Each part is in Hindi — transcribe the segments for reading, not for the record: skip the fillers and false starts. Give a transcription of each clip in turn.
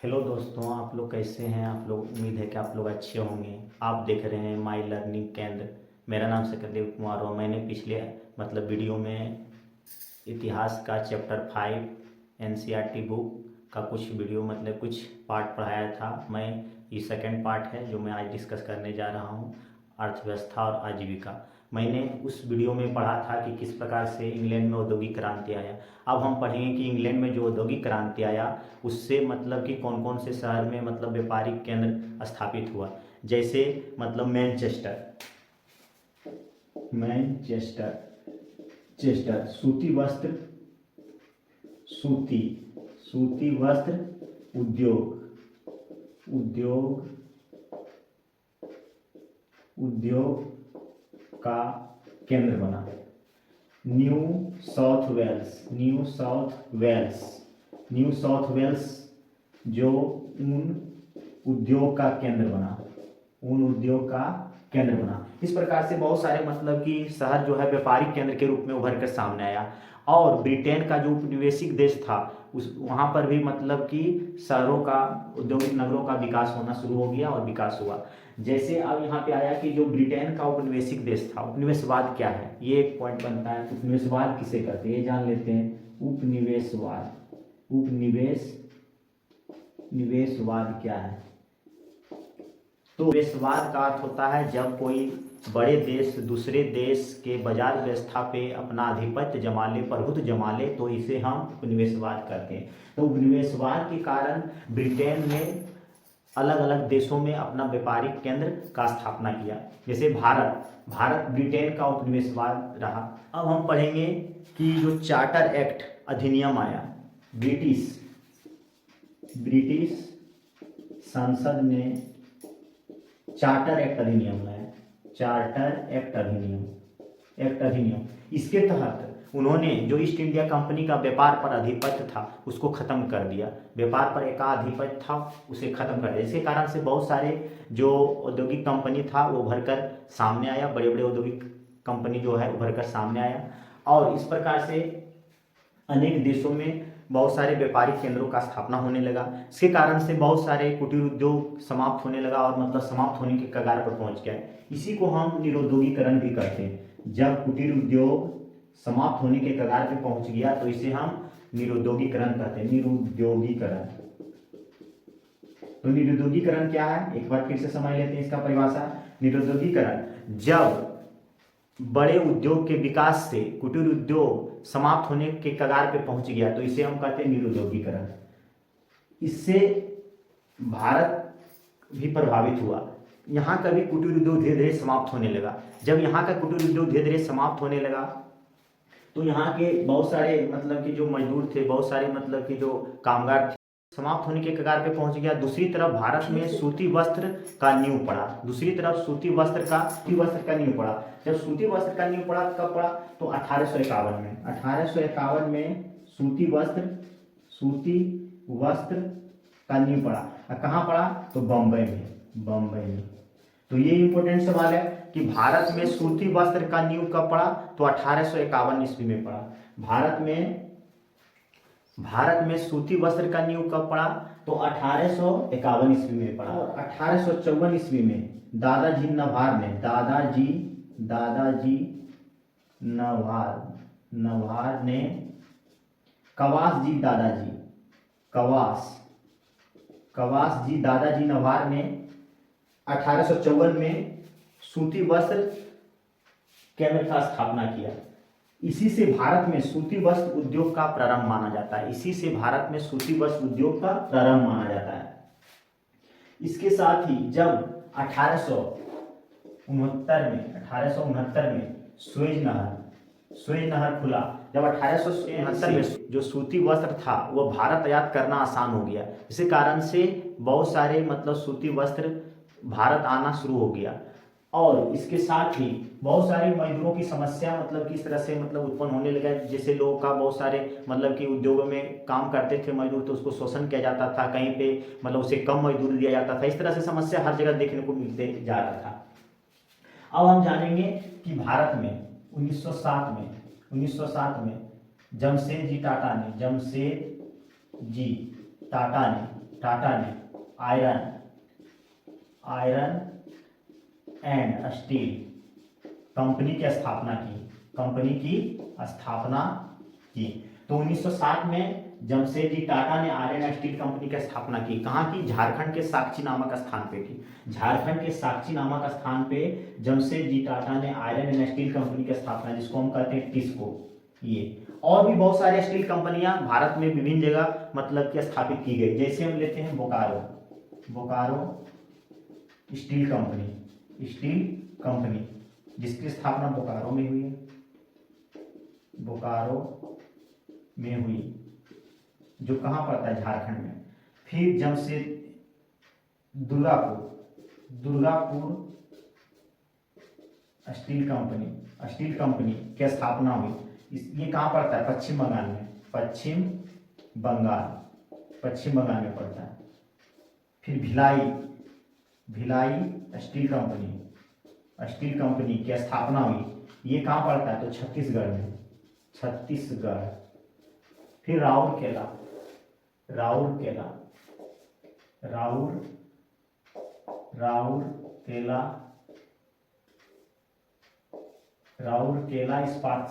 हेलो दोस्तों, आप लोग कैसे हैं। आप लोग, उम्मीद है कि आप लोग अच्छे होंगे। आप देख रहे हैं माई लर्निंग केंद्र। मेरा नाम सकरदेव कुमार और मैंने पिछले वीडियो में इतिहास का चैप्टर 5 एनसीईआरटी बुक का कुछ वीडियो कुछ पार्ट पढ़ाया था। मैं ये सेकंड पार्ट है जो मैं आज डिस्कस करने जा रहा हूँ, अर्थव्यवस्था और आजीविका। मैंने उस वीडियो में पढ़ा था कि किस प्रकार से इंग्लैंड में औद्योगिक क्रांति आया। अब हम पढ़ेंगे कि इंग्लैंड में जो औद्योगिक क्रांति आया उससे कि कौन कौन से शहर में व्यापारिक केंद्र स्थापित हुआ। जैसे मैनचेस्टर, मैनचेस्टर चेस्टर सूती वस्त्र, सूती सूती वस्त्र उद्योग, उद्योग का केंद्र बना। New South Wales, New South Wales जो ऊन उद्योग का केंद्र बना, ऊन उद्योग का केंद्र बना। इस प्रकार से बहुत सारे कि शहर जो है व्यापारिक केंद्र के रूप में उभर कर सामने आया। और ब्रिटेन का जो उपनिवेशिक देश था उस वहाँ पर भी कि शहरों का, औद्योगिक नगरों का विकास होना शुरू हो गया और विकास हुआ। जैसे अब यहाँ पे आया कि जो ब्रिटेन का उपनिवेशिक देश था, उपनिवेशवाद क्या है, ये एक पॉइंट बनता है। उपनिवेशवाद किसे कहते हैं ये जान लेते हैं। उपनिवेशवाद, निवेशवाद क्या है। तो निवेशवाद का अर्थ होता है जब कोई बड़े देश दूसरे देश के बाजार व्यवस्था पे अपना आधिपत्य जमा ले, प्रभुत्व जमा ले, तो इसे हम उपनिवेशवाद कहते हैं। तो उपनिवेशवाद के कारण ब्रिटेन ने अलग अलग देशों में अपना व्यापारिक केंद्र का स्थापना किया। जैसे भारत ब्रिटेन का उपनिवेशवाद रहा। अब हम पढ़ेंगे कि जो चार्टर एक्ट अधिनियम आया, ब्रिटिश संसद ने चार्टर एक्ट अधिनियम लाया, एक्ट अधिनियम। इसके तहत उन्होंने जो ईस्ट इंडिया कंपनी का व्यापार पर आधिपत्य था उसको खत्म कर दिया। व्यापार पर एकाधिपत्य था उसे खत्म कर दिया। इसके कारण से बहुत सारे जो औद्योगिक कंपनी था वो उभर कर सामने आया, बड़े बड़े औद्योगिक कंपनी जो है उभर कर सामने आया। और इस प्रकार से अनेक देशों में बहुत सारे व्यापारिक केंद्रों का स्थापना होने लगा। इसके कारण से बहुत सारे कुटीर उद्योग समाप्त होने लगा और समाप्त होने के कगार पर पहुंच गया। इसी को हम निरुद्योगीकरण भी कहते हैं। जब कुटीर उद्योग समाप्त होने के कगार पे पहुंच गया तो इसे हम निरुद्योगीकरण कहते हैं। निरुद्योगीकरण। तो निरुद्योगीकरण क्या है, एक बार फिर से समझ लेते हैं इसका परिभाषा। निरुद्योगीकरण जब बड़े उद्योग के विकास से कुटीर उद्योग समाप्त होने के कगार पे पहुंच गया तो इसे हम कहते हैं निरुद्योगीकरण। इससे भारत भी प्रभावित हुआ। यहाँ का भी कुटीर उद्योग धीरे धीरे समाप्त होने लगा। जब यहाँ का कुटीर उद्योग धीरे धीरे समाप्त होने लगा तो यहाँ के बहुत सारे कि जो मजदूर थे, बहुत सारे कि जो कामगार थे, समाप्त होने के कगार पे पहुंच गया। दूसरी तरफ भारत में सूती वस्त्र का नींव पड़ा। दूसरी तरफ सूती वस्त्र का नींव पड़ा। जब सूती वस्त्र का नींव पड़ा कब पड़ा, तो 1851 में। 1851 में सूती वस्त्र का नींव पड़ा। कहाँ पड़ा, तो बम्बई में। तो ये इंपॉर्टेंट सवाल है कि भारत में सूती वस्त्र का नींव कब पड़ा, तो 1851 ईस्वी में पड़ा। भारत में सूती वस्त्र का नींव कब पड़ा, तो 1851 ईस्वी में पड़ा। और 1854 ईस्वी में दादाजी नवार ने कवास जी दादाजी नवार ने 1854 में सूती वस्त्र केंद्र का स्थापना किया। इसी से भारत में सूती वस्त्र उद्योग का प्रारंभ माना जाता है। इसके साथ ही जब 1869 में सुएज नहर खुला। जब 1869 में जो सूती वस्त्र था वो भारत आयात करना आसान हो गया। इसी कारण से बहुत सारे सूती वस्त्र भारत आना शुरू हो गया। और इसके साथ ही बहुत सारे मजदूरों की समस्या किस तरह से उत्पन्न होने लगा। जैसे लोगों का बहुत सारे कि उद्योगों में काम करते थे मजदूर, तो उसको शोषण किया जाता था, कहीं पे उसे कम मजदूरी दिया जाता था। इस तरह से समस्या हर जगह देखने को मिलते जा रहा था। अब हम जानेंगे कि भारत में 1907 में जमशेद जी टाटा ने टाटा ने आयरन एंड स्टील कंपनी की स्थापना की। तो 1907 में जमशेदजी टाटा ने आयरन एंड स्टील कंपनी की स्थापना की। कहाँ की? झारखंड के साक्ची नामक स्थान पे की। झारखंड के साक्ची नामक स्थान पे जमशेदजी टाटा ने आयरन एंड स्टील कंपनी की स्थापना, जिसको हम कहते हैं टिस्को। ये और भी बहुत सारे स्टील कंपनियां भारत में विभिन्न जगह मतलब कि स्थापित की गई। जैसे हम लेते हैं बोकारो स्टील कंपनी जिसकी स्थापना बोकारो में हुई जो कहाँ पड़ता है? झारखंड में। फिर जमशेद दुर्गापुर स्टील कंपनी की स्थापना हुई। ये कहाँ पड़ता है? पश्चिम बंगाल में पड़ता है। फिर भिलाई स्टील कंपनी की स्थापना हुई। ये कहाँ पड़ता है? तो छत्तीसगढ़। फिर राउरकेला इस्पात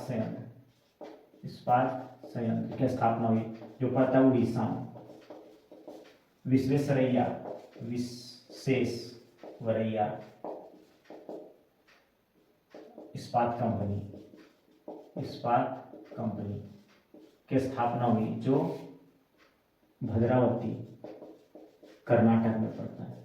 संयंत्र की स्थापना हुई, जो पड़ता है उड़ीसा में। विश्वेश्वरैया इस्पात कंपनी की स्थापना हुई, जो भद्रावती कर्नाटक में पड़ता है।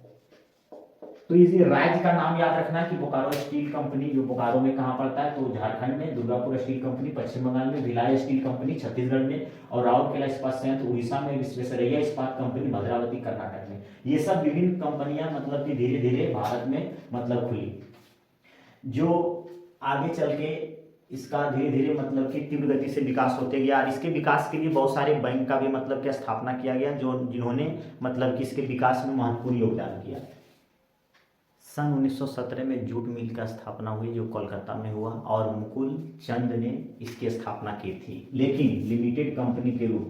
तो इसी राज्य का नाम याद रखना है कि बोकारो स्टील कंपनी, जो बोकारो में कहाँ पड़ता है? तो झारखंड में। दुर्गापुर स्टील कंपनी पश्चिम बंगाल में। भिलाई स्टील कंपनी छत्तीसगढ़ में। और राउरकेला इस्पात संयंत्र उड़ीसा में। विश्वेश्वरैया इस्पात कंपनी भद्रावती कर्नाटक में। ये सब विभिन्न कंपनियां मतलब कि धीरे धीरे भारत में मतलब खुली, जो आगे चल के इसका धीरे धीरे मतलब कि तीव्र गति से विकास होते गया। और इसके विकास के लिए बहुत सारे बैंक का भी मतलब कि स्थापना किया गया, जिन्होंने मतलब कि इसके विकास में महत्वपूर्ण योगदान किया। सन 1917 में जूट मिल का स्थापना हुई, जो कोलकाता में हुआ, और मुकुल चंद ने इसकी स्थापना की थी। लेकिन लिमिटेड कंपनी के रूप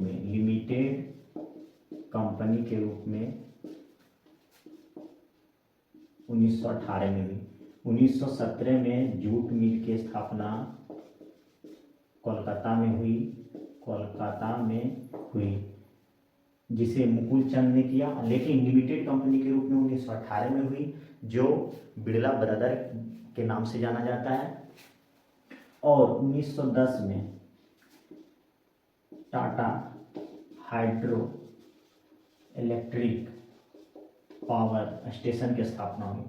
में 1918 में हुई। 1917 में जूट मिल की स्थापना कोलकाता में हुई, जिसे मुकुल चंद ने किया। लेकिन लिमिटेड कंपनी के रूप में 1918 में हुई, जो बिरला ब्रदर के नाम से जाना जाता है। और 1910 में Tata hydro electric power station की स्थापना हुई।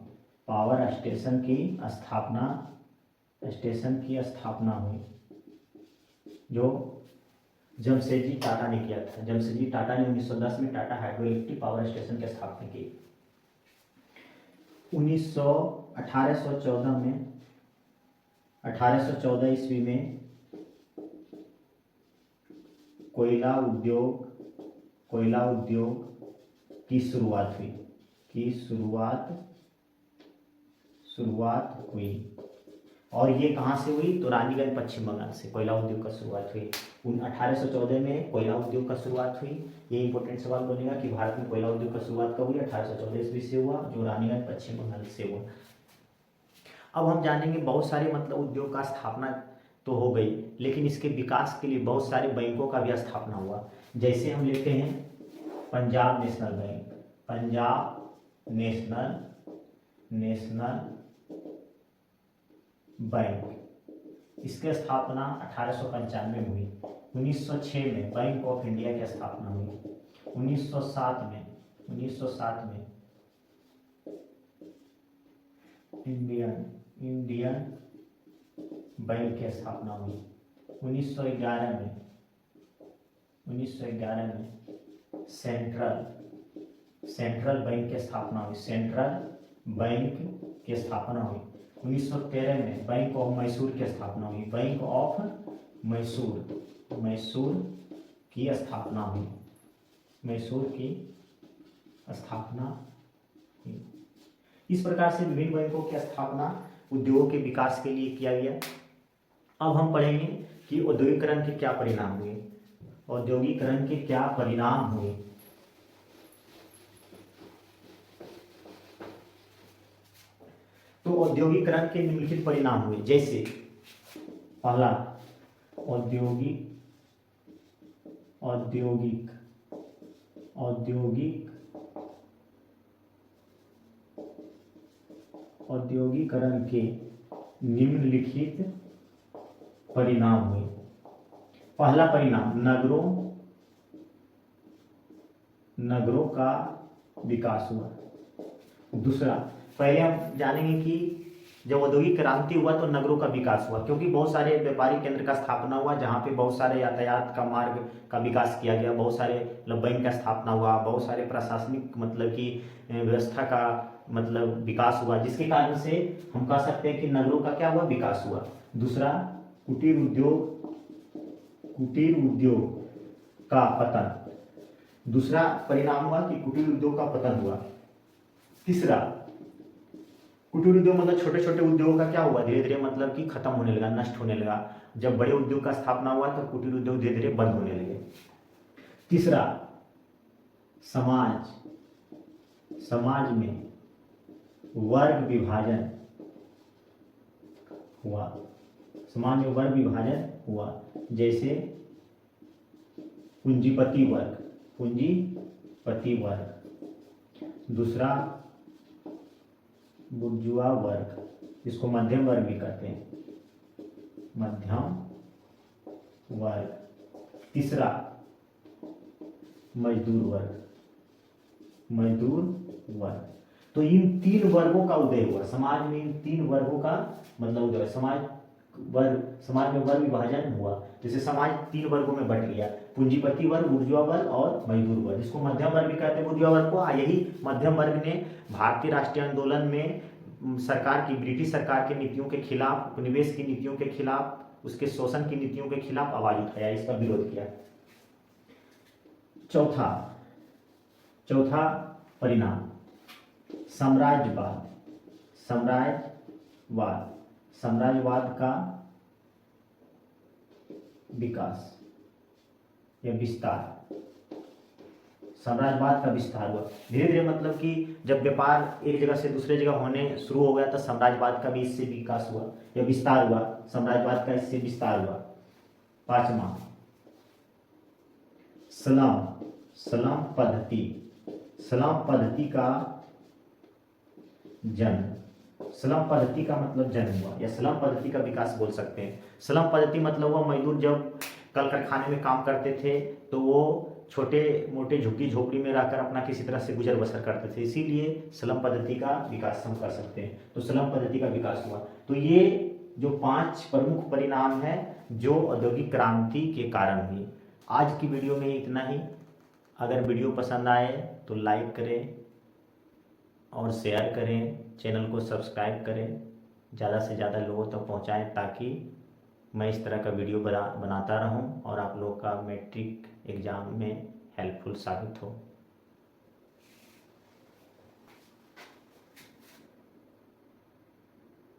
स्टेशन की स्थापना हुई, जो जमशेदजी टाटा ने किया था। जमशेदजी टाटा ने 1910 में Tata hydro electric power station की स्थापना की। 1814 ईस्वी में कोयला उद्योग की शुरुआत हुई। और ये कहाँ से हुई? तो रानीगंज पश्चिम बंगाल से कोयला उद्योग का शुरुआत हुई। 1814 में कोयला उद्योग का शुरुआत हुई। ये इंपॉर्टेंट सवाल बनेगा कि भारत में कोयला उद्योग का शुरुआत कब हुई? 1814 ईस्वी से हुआ, जो रानीगंज पश्चिम बंगाल से हुआ। अब हम जानेंगे बहुत सारे मतलब उद्योग का स्थापना तो हो गई, लेकिन इसके विकास के लिए बहुत सारे बैंकों का भी स्थापना हुआ। जैसे हम लेते हैं पंजाब नेशनल बैंक। इसकी स्थापना 1895 में हुई। 1906 में बैंक ऑफ इंडिया की स्थापना हुई। 1907 में इंडियन बैंक की स्थापना हुई। 1911 में सेंट्रल बैंक की स्थापना हुई। 1913 में बैंक ऑफ मैसूर की स्थापना हुई। मैसूर की स्थापना हुई। इस प्रकार से विभिन्न बैंकों की स्थापना उद्योगों के विकास के लिए किया गया। अब हम पढ़ेंगे कि औद्योगिकरण के क्या परिणाम हुए। तो औद्योगिकरण के निम्नलिखित परिणाम हुए, जैसे पहला औद्योगिक औद्योगिकरण के निम्नलिखित परिणाम हुए। पहला परिणाम नगरों का विकास हुआ। दूसरा, पहले हम जानेंगे कि जब औद्योगिक क्रांति हुआ तो नगरों का विकास हुआ, क्योंकि बहुत सारे व्यापारिक केंद्र का स्थापना हुआ जहाँ पे बहुत सारे यातायात का मार्ग का विकास किया गया, बहुत सारे मतलब बैंक का स्थापना हुआ, बहुत सारे प्रशासनिक मतलब की व्यवस्था का मतलब विकास हुआ, जिसके कारण से हम कह सकते हैं कि नगरों का क्या हुआ, विकास हुआ। दूसरा, कुटीर उद्योग का पतन। दूसरा परिणाम हुआ कि कुटीर उद्योग का पतन हुआ। तीसरा, कुटीर उद्योग मतलब छोटे छोटे उद्योगों का क्या हुआ, धीरे धीरे मतलब कि खत्म होने लगा, नष्ट होने लगा। जब बड़े उद्योग का स्थापना हुआ तो कुटीर उद्योग धीरे धीरे बंद होने लगे। तीसरा, समाज में वर्ग विभाजन हुआ, जैसे पूंजीपति वर्ग। दूसरा, बुर्जुआ वर्ग, जिसको मध्यम वर्ग भी कहते हैं, मध्यम वर्ग। तीसरा, मजदूर वर्ग। तो इन तीन वर्गों का उदय हुआ समाज में, इन तीन वर्गों का मतलब उदय, समाज में वर्ग विभाजन हुआ। जैसे समाज तीन वर्गों में बट गया, पूंजीपति वर्ग, बुर्जुआ वर्ग और मजदूर वर्ग, जिसको मध्यम वर्ग भी कहते हैं बुर्जुआ वर्ग को। यही मध्यम वर्ग ने भारतीय राष्ट्रीय आंदोलन में ब्रिटिश सरकार की नीतियों के खिलाफ, उपनिवेश की नीतियों के खिलाप, उसके शोषण की नीतियों के खिलाफ आवाज उठाया, इसका विरोध किया। चौथा परिणाम, साम्राज्यवाद का विकास या विस्तार। साम्राज्यवाद का विस्तार हुआ धीरे धीरे, मतलब कि जब व्यापार एक जगह से दूसरे जगह होने शुरू हो गया तो साम्राज्यवाद का भी इससे विकास हुआ या विस्तार हुआ, साम्राज्यवाद का इससे विस्तार हुआ। पांचवा, सलाम पद्धति का जन्म। सलाम पद्धति का मतलब जन्म हुआ या सलाम पद्धति का विकास बोल सकते हैं। सलाम पद्धति मतलब हुआ मजदूर जब कल कारखाने में काम करते थे तो वो छोटे मोटे झुग्गी झोपड़ी में रहकर अपना किसी तरह से गुजर बसर करते थे, इसीलिए सलाम पद्धति का विकास हम कर सकते हैं। तो सलाम पद्धति का विकास हुआ। तो ये जो 5 प्रमुख परिणाम है जो औद्योगिक क्रांति के कारण हुई। आज की वीडियो में इतना ही। अगर वीडियो पसंद आए तो लाइक करें और शेयर करें, चैनल को सब्सक्राइब करें, ज़्यादा से ज़्यादा लोगों तक पहुंचाएं ताकि मैं इस तरह का वीडियो बनाता रहूं और आप लोग का मैट्रिक एग्ज़ाम में हेल्पफुल साबित हो।